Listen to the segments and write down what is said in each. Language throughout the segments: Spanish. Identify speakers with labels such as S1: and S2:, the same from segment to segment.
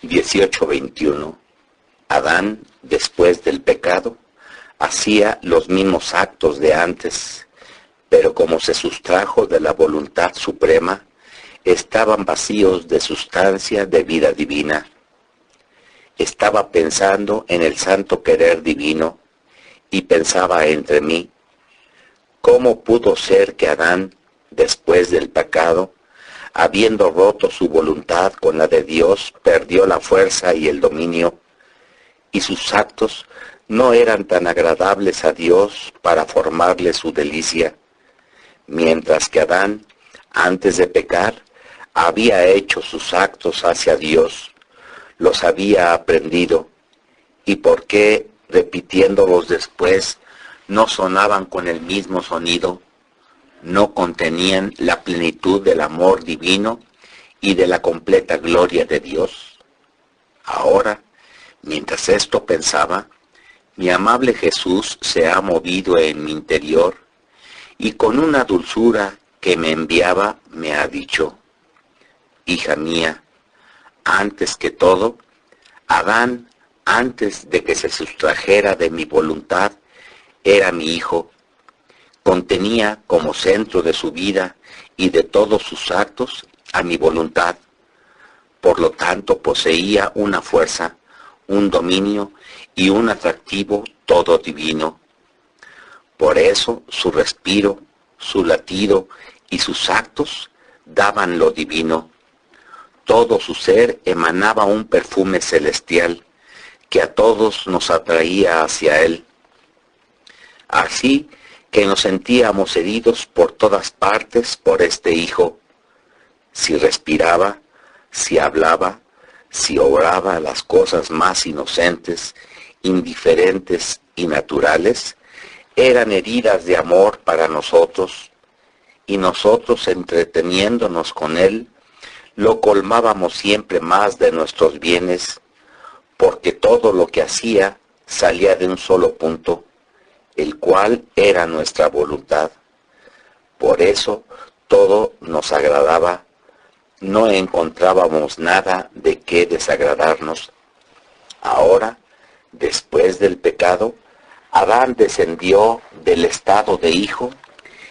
S1: 18:21. Adán, después del pecado, hacía los mismos actos de antes, pero como se sustrajo de la voluntad suprema, estaban vacíos de sustancia de vida divina. Estaba pensando en el santo querer divino y pensaba entre mí, ¿cómo pudo ser que Adán, después del pecado, habiendo roto su voluntad con la de Dios, perdió la fuerza y el dominio, y sus actos no eran tan agradables a Dios para formarle su delicia, mientras que Adán, antes de pecar, había hecho sus actos hacia Dios, los había aprendido, y por qué, repitiéndolos después, no sonaban con el mismo sonido, no contenían la plenitud del amor divino y de la completa gloria de Dios. Ahora, mientras esto pensaba, mi amable Jesús se ha movido en mi interior y con una dulzura que me enviaba me ha dicho, hija mía, antes que todo, Adán, antes de que se sustrajera de mi voluntad, era mi hijo, contenía como centro de su vida y de todos sus actos a mi voluntad. Por lo tanto, poseía una fuerza, un dominio y un atractivo todo divino. Por eso su respiro, su latido y sus actos daban lo divino. Todo su ser emanaba un perfume celestial que a todos nos atraía hacia él. Así que nos sentíamos heridos por todas partes por este hijo. Si respiraba, si hablaba, si obraba las cosas más inocentes, indiferentes y naturales, eran heridas de amor para nosotros, y nosotros, entreteniéndonos con él, lo colmábamos siempre más de nuestros bienes, porque todo lo que hacía salía de un solo punto, el cual era nuestra voluntad. Por eso todo nos agradaba, no encontrábamos nada de qué desagradarnos. Ahora, después del pecado, Adán descendió del estado de hijo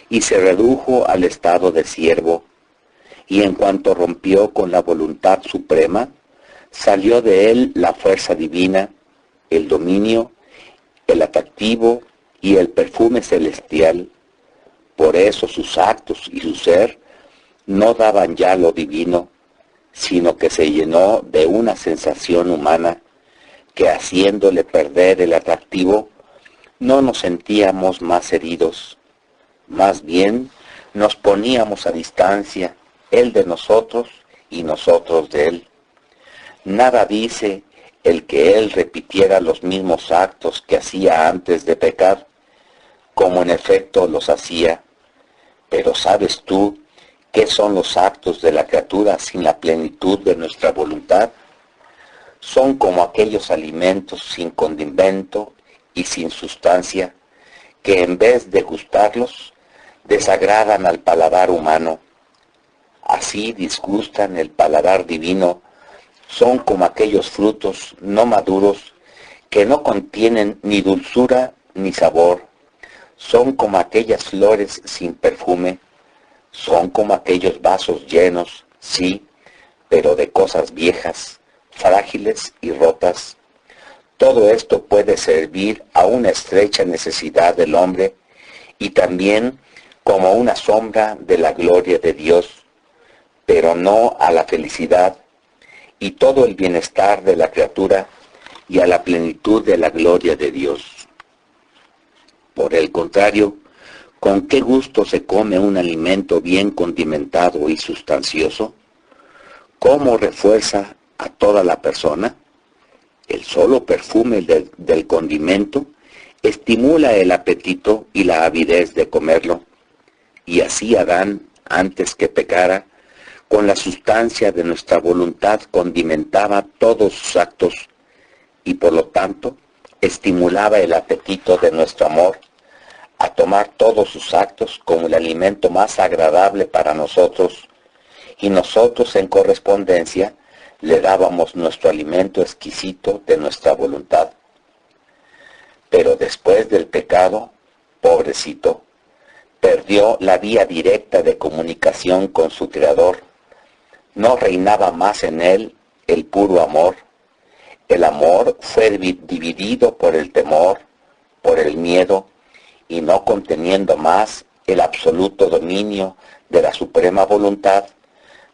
S1: y se redujo al estado de siervo, y en cuanto rompió con la voluntad suprema, salió de él la fuerza divina, el dominio, el atractivo y el perfume celestial. Por eso sus actos y su ser no daban ya lo divino, sino que se llenó de una sensación humana que, haciéndole perder el atractivo, no nos sentíamos más heridos, más bien nos poníamos a distancia, él de nosotros y nosotros de él. Nada dice el que él repitiera los mismos actos que hacía antes de pecar, como en efecto los hacía. Pero ¿sabes tú qué son los actos de la criatura sin la plenitud de nuestra voluntad? Son como aquellos alimentos sin condimento y sin sustancia, que en vez de gustarlos, desagradan al paladar humano. Así disgustan el paladar divino. Son como aquellos frutos no maduros que no contienen ni dulzura ni sabor. Son como aquellas flores sin perfume. Son como aquellos vasos llenos, sí, pero de cosas viejas, frágiles y rotas. Todo esto puede servir a una estrecha necesidad del hombre y también como una sombra de la gloria de Dios, pero no a la felicidad y todo el bienestar de la criatura y a la plenitud de la gloria de Dios. Por el contrario, ¿con qué gusto se come un alimento bien condimentado y sustancioso? ¿Cómo refuerza a toda la persona? El solo perfume del condimento estimula el apetito y la avidez de comerlo, y así Adán, antes que pecara, con la sustancia de nuestra voluntad condimentaba todos sus actos, y por lo tanto estimulaba el apetito de nuestro amor, a tomar todos sus actos como el alimento más agradable para nosotros, y nosotros en correspondencia le dábamos nuestro alimento exquisito de nuestra voluntad. Pero después del pecado, pobrecito, perdió la vía directa de comunicación con su Creador. No reinaba más en él el puro amor. El amor fue dividido por el temor, por el miedo, y no conteniendo más el absoluto dominio de la suprema voluntad,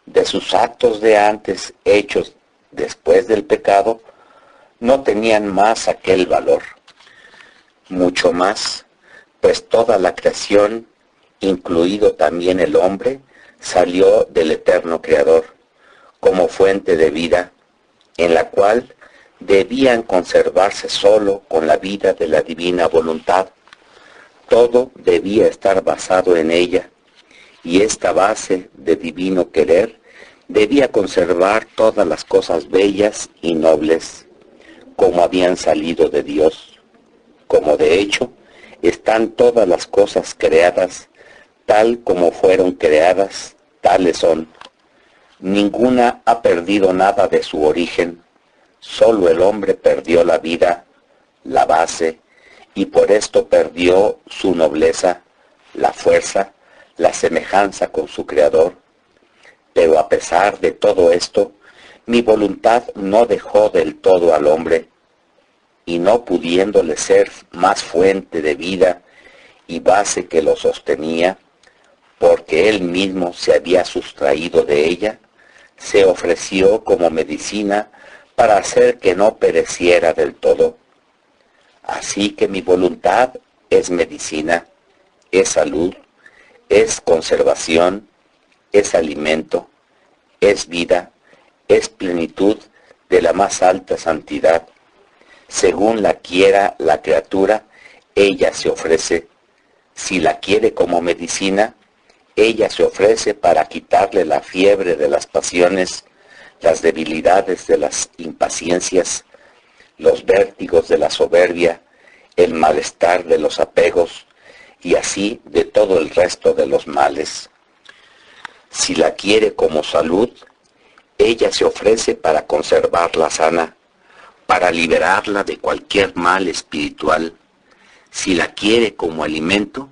S1: de sus actos de antes hechos después del pecado, no tenían más aquel valor. Mucho más, pues toda la creación, incluido también el hombre, salió del eterno Creador, como fuente de vida, en la cual debían conservarse solo con la vida de la divina voluntad. Todo debía estar basado en ella, y esta base de divino querer debía conservar todas las cosas bellas y nobles, como habían salido de Dios, como de hecho están todas las cosas creadas, tal como fueron creadas, tales son. Ninguna ha perdido nada de su origen, solo el hombre perdió la vida, la base, y por esto perdió su nobleza, la fuerza, la semejanza con su Creador. Pero a pesar de todo esto, mi voluntad no dejó del todo al hombre, y no pudiéndole ser más fuente de vida y base que lo sostenía, porque él mismo se había sustraído de ella, se ofreció como medicina para hacer que no pereciera del todo. Así que mi voluntad es medicina, es salud, es conservación, es alimento, es vida, es plenitud de la más alta santidad. Según la quiera la criatura, ella se ofrece. Si la quiere como medicina, ella se ofrece para quitarle la fiebre de las pasiones, las debilidades de las impaciencias, los vértigos de la soberbia, el malestar de los apegos, y así de todo el resto de los males. Si la quiere como salud, ella se ofrece para conservarla sana, para liberarla de cualquier mal espiritual. Si la quiere como alimento,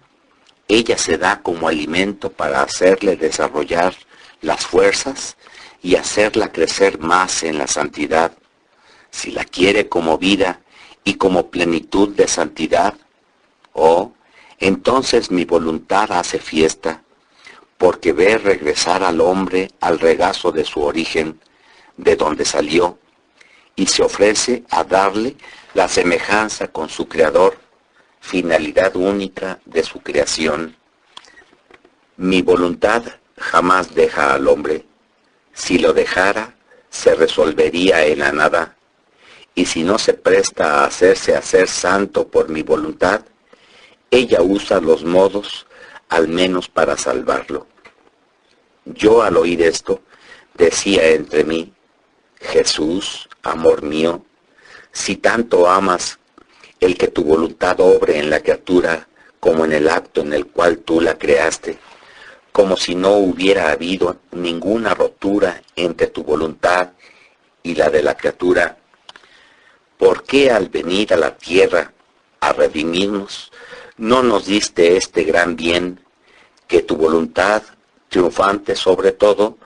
S1: ella se da como alimento para hacerle desarrollar las fuerzas y hacerla crecer más en la santidad. Si la quiere como vida y como plenitud de santidad, entonces mi voluntad hace fiesta, porque ve regresar al hombre al regazo de su origen, de donde salió, y se ofrece a darle la semejanza con su Creador, finalidad única de su creación. Mi voluntad jamás deja al hombre. Si lo dejara, se resolvería en la nada, y si no se presta a hacerse hacer santo por mi voluntad, ella usa los modos, al menos para salvarlo. Yo al oír esto, decía entre mí, Jesús, amor mío, si tanto amas el que tu voluntad obre en la criatura como en el acto en el cual tú la creaste, como si no hubiera habido ninguna rotura entre tu voluntad y la de la criatura, ¿por qué al venir a la tierra a redimirnos, no nos diste este gran bien, que tu voluntad, triunfante sobre todo,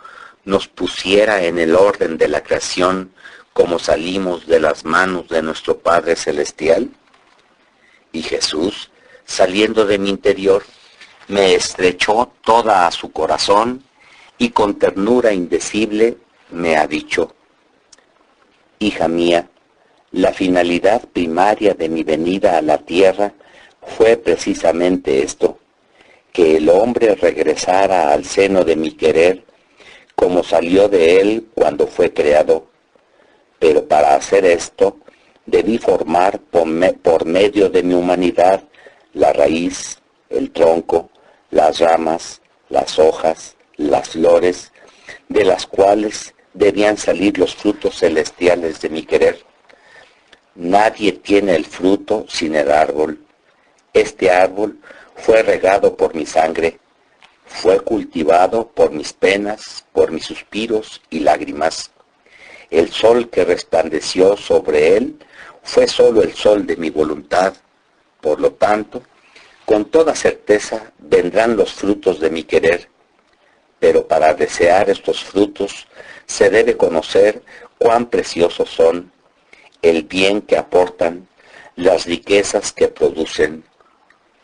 S1: nos pusiera en el orden de la creación como salimos de las manos de nuestro Padre Celestial? Y Jesús, saliendo de mi interior, me estrechó toda a su corazón y con ternura indecible me ha dicho, hija mía, la finalidad primaria de mi venida a la tierra fue precisamente esto, que el hombre regresara al seno de mi querer como salió de él cuando fue creado. Pero para hacer esto, debí formar por medio de mi humanidad la raíz, el tronco, las ramas, las hojas, las flores, de las cuales debían salir los frutos celestiales de mi querer. Nadie tiene el fruto sin el árbol. Este árbol fue regado por mi sangre, fue cultivado por mis penas, por mis suspiros y lágrimas. El sol que resplandeció sobre él fue solo el sol de mi voluntad. Por lo tanto, con toda certeza vendrán los frutos de mi querer. Pero para desear estos frutos se debe conocer cuán preciosos son, el bien que aportan, las riquezas que producen.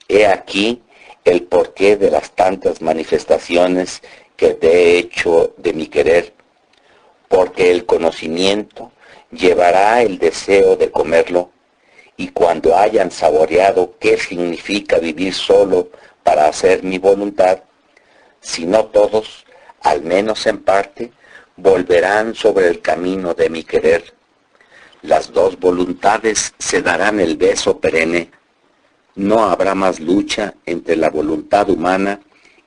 S1: He aquí el porqué de las tantas manifestaciones que te he hecho de mi querer, porque el conocimiento llevará el deseo de comerlo, y cuando hayan saboreado qué significa vivir solo para hacer mi voluntad, si no todos, al menos en parte, volverán sobre el camino de mi querer. Las dos voluntades se darán el beso perenne. No habrá más lucha entre la voluntad humana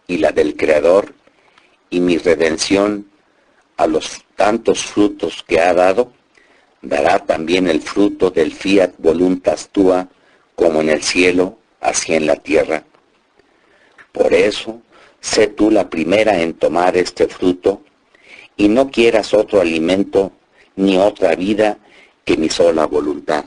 S1: y la del Creador, y mi redención, a los tantos frutos que ha dado, dará también el fruto del fiat voluntas tua, como en el cielo, así en la tierra. Por eso, sé tú la primera en tomar este fruto, y no quieras otro alimento ni otra vida que mi sola voluntad.